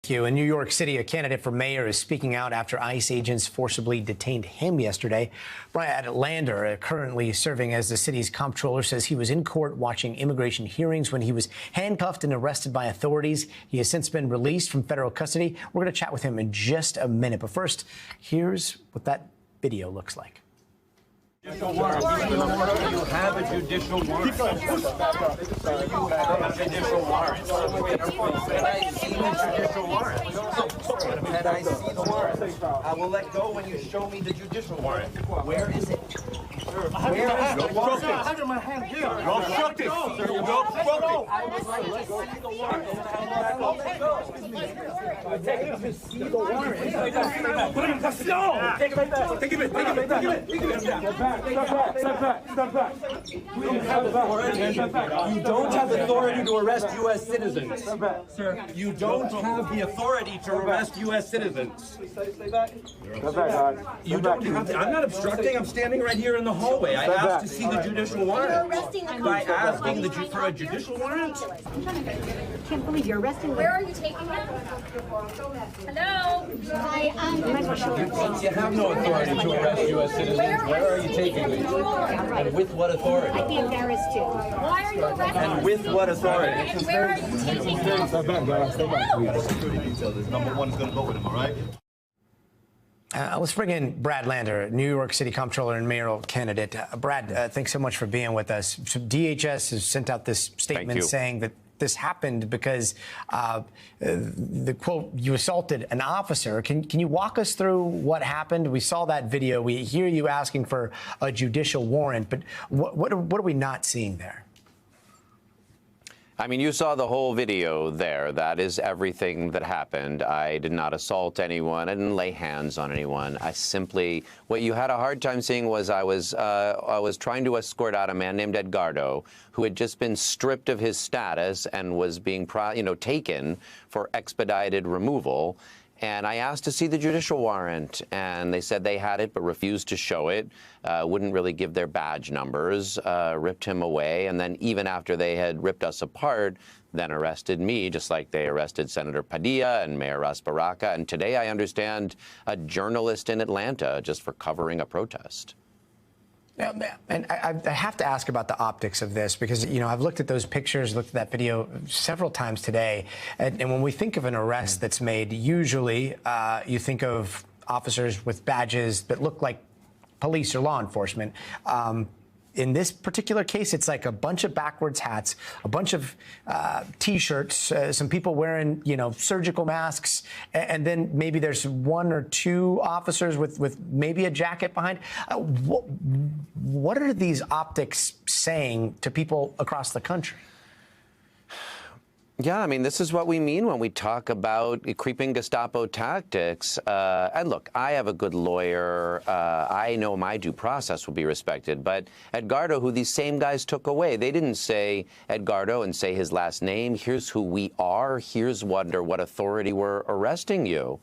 In New York City, a candidate for mayor is speaking out after ICE agents forcibly detained him yesterday. Brad Lander, currently serving as the city's comptroller, says he was in court watching immigration hearings when he was handcuffed and arrested by authorities. He has since been released from federal custody. We're going to chat with him in just a minute. But first, here's what that video looks like. Judicial warrant. You have a judicial warrant. You have a judicial warrant. Can I see the judicial warrant? Can I see the warrant? I will let go when you show me the judicial warrant. Where is it? Where is it? I have it in my hand here. You obstructed. You obstructed. I would like to see the warrant. I will let go. Take it to see the warrant. Put it in custody. No! Take it right back. Take it back. Take it back. Step back. You don't have authority to arrest U.S. citizens. Sir, you don't have the authority to arrest U.S. citizens. Stay back. You don't have. I'm not obstructing. I'm standing right here in the hallway. I asked to see the judicial warrant. By asking for a judicial warrant? I can't believe you're arresting me. Where are you taking him? Hello? You have no authority to arrest U.S. citizens. Where are you taking me? And with what authority? I'd be embarrassed too. Why are you arresting And with what authority? And where are you taking him? Step back. Security detail. This number one is going to go with him, all right? Let's bring in Brad Lander, New York City Comptroller and mayoral candidate. Brad, thanks so much for being with us. So DHS has sent out this statement saying that this happened because the quote, you assaulted an officer. Can you walk us through what happened? We saw that video. We hear you asking for a judicial warrant, but what are we not seeing there? I mean, you saw the whole video there. That is everything that happened. I did not assault anyone. I didn't lay hands on anyone. I simply, what you had a hard time seeing was I was trying to escort out a man named Edgardo, who had just been stripped of his status and was being, taken for expedited removal. And I asked to see the judicial warrant, and they said they had it but refused to show it, wouldn't really give their badge numbers, ripped him away, and then even after they had ripped us apart, then arrested me, just like they arrested Senator Padilla and Mayor Ras Baraka, and today I understand a journalist in Atlanta just for covering a protest. And I have to ask about the optics of this because, I've looked at those pictures, looked at that video several times today. And when we think of an arrest that's made, usually you think of officers with badges that look like police or law enforcement. In this particular case, it's like a bunch of backwards hats, a bunch of T-shirts, some people wearing, surgical masks, and then maybe there's one or two officers with maybe a jacket behind. What are these optics saying to people across the country? Yeah, I mean, this is what we mean when we talk about creeping Gestapo tactics. And look, I have a good lawyer. I know my due process will be respected. But Edgardo, who these same guys took away, they didn't say Edgardo and say his last name. Here's who we are. Here's under what authority we're arresting you.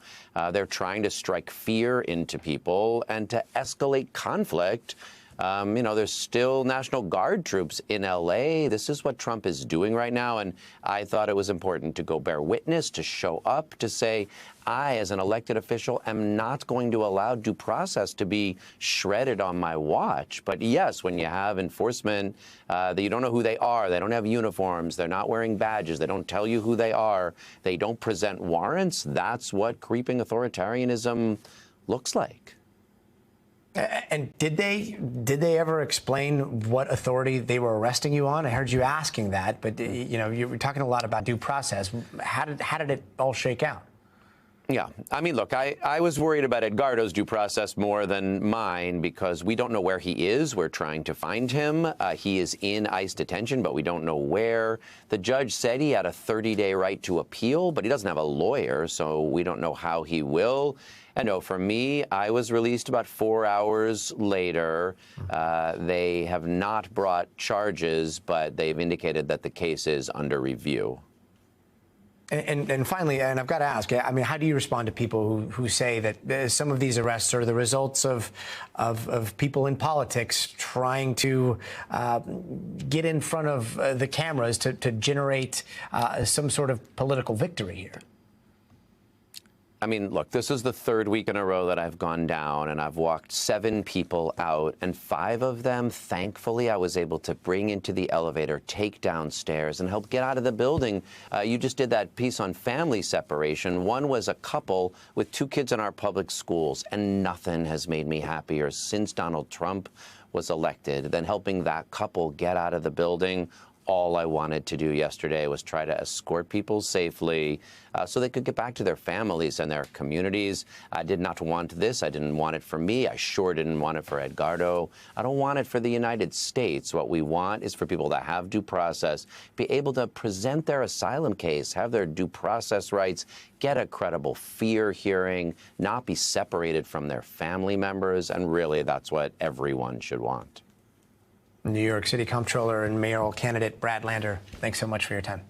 They're trying to strike fear into people and to escalate conflict. There's still National Guard troops in L.A. This is what Trump is doing right now, and I thought it was important to go bear witness, to show up, to say, I, as an elected official, am not going to allow due process to be shredded on my watch. But yes, when you have enforcement that you don't know who they are, they don't have uniforms, they're not wearing badges, they don't tell you who they are, they don't present warrants, that's what creeping authoritarianism looks like. And did they ever explain what authority they were arresting you on? I heard you asking that, but you were talking a lot about due process. How did it all shake out? Yeah, I mean, look, I was worried about Edgardo's due process more than mine because we don't know where he is. We're trying to find him. He is in ICE detention, but we don't know where. The judge said he had a 30-day right to appeal, but he doesn't have a lawyer, so we don't know how he will. And no, for me, I was released about 4 hours later. They have not brought charges, but they've indicated that the case is under review. And finally, and I've got to ask, I mean, how do you respond to people who say that some of these arrests are the results of people in politics trying to get in front of the cameras to generate some sort of political victory here? I mean, look, this is the third week in a row that I've gone down, and I've walked 7 people out, and 5 of them, thankfully, I was able to bring into the elevator, take downstairs, and help get out of the building. You just did that piece on family separation. One was a couple with 2 kids in our public schools, and nothing has made me happier since Donald Trump was elected than helping that couple get out of the building. All I wanted to do yesterday was try to escort people safely so they could get back to their families and their communities. I did not want this. I didn't want it for me. I sure didn't want it for Edgardo. I don't want it for the United States. What we want is for people that have due process be able to present their asylum case, have their due process rights, get a credible fear hearing, not be separated from their family members. And really, that's what everyone should want. New York City Comptroller and mayoral candidate Brad Lander, thanks so much for your time.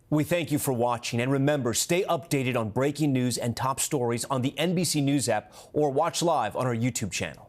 We thank you for watching, and remember, stay updated on breaking news and top stories on the NBC News app or watch live on our YouTube channel.